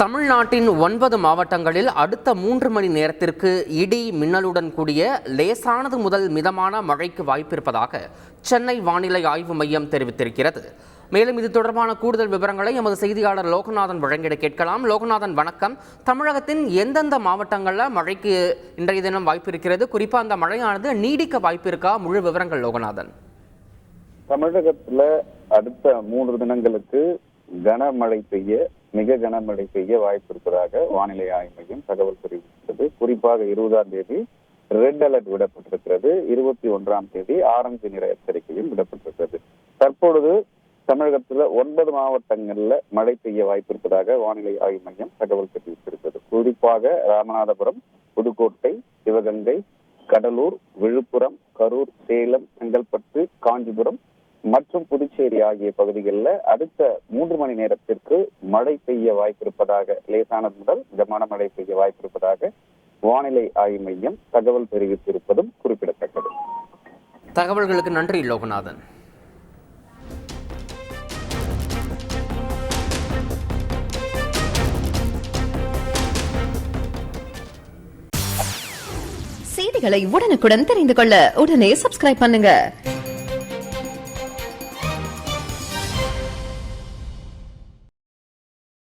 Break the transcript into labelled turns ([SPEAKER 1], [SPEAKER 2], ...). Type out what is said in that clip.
[SPEAKER 1] தமிழ்நாட்டின் 9 மாவட்டங்களில் அடுத்த 3 மணி நேரத்திற்கு இடி மின்னலுடன் கூடிய லேசானது முதல் மிதமான மழைக்கு வாய்ப்பிருப்பதாக சென்னை வானிலை ஆய்வு மையம் தெரிவித்திருக்கிறது. மேலும் இது தொடர்பான கூடுதல் விவரங்களை எமது செய்தியாளர் லோகநாதன் வழங்கிட கேட்கலாம். லோகநாதன், வணக்கம். தமிழகத்தின் எந்தெந்த மாவட்டங்களில் மழைக்கு இன்றைய தினம் வாய்ப்பு இருக்கிறது? குறிப்பாக அந்த மழையானது நீடிக்க வாய்ப்பு இருக்கா? முழு விவரங்கள் லோகநாதன்.
[SPEAKER 2] தமிழகத்துல அடுத்த 3 தினங்களுக்கு கனமழை பெய்ய மிக கனமழை பெய்ய வாய்ப்பு இருப்பதாக வானிலை ஆய்வு மையம் தகவல் தெரிவித்தது. குறிப்பாக 20ஆம் தேதி ரெட் அலர்ட் விடப்பட்டிருக்கிறது. 21ஆம் தேதி ஆரஞ்சு நிற எச்சரிக்கையும் விடப்பட்டிருக்கிறது. தற்பொழுது தமிழகத்துல 9 மாவட்டங்கள்ல மழை பெய்ய வாய்ப்பு இருப்பதாக வானிலை ஆய்வு மையம் தகவல் தெரிவித்திருக்கிறது. குறிப்பாக ராமநாதபுரம், புதுக்கோட்டை, சிவகங்கை, கடலூர், விழுப்புரம், கரூர், சேலம், செங்கல்பட்டு, காஞ்சிபுரம் மற்றும் புதுச்சேரி ஆகிய பகுதிகளில் அடுத்த 3 மணி நேரத்திற்கு மழை பெய்ய வாய்ப்பிருப்பதாக, லேசானது முதல் மிதமான மழை பெய்ய வாய்ப்பிருப்பதாக வானிலை ஆய்வு மையம் தகவல் தெரிவித்திருப்பதும் குறிப்பிடத்தக்கது.
[SPEAKER 1] தகவல்களுக்கு நன்றி லோகநாதன்.
[SPEAKER 3] செய்திகளை உடனுக்குடன் தெரிந்து கொள்ள உடனே சப்ஸ்கிரைப் பண்ணுங்க.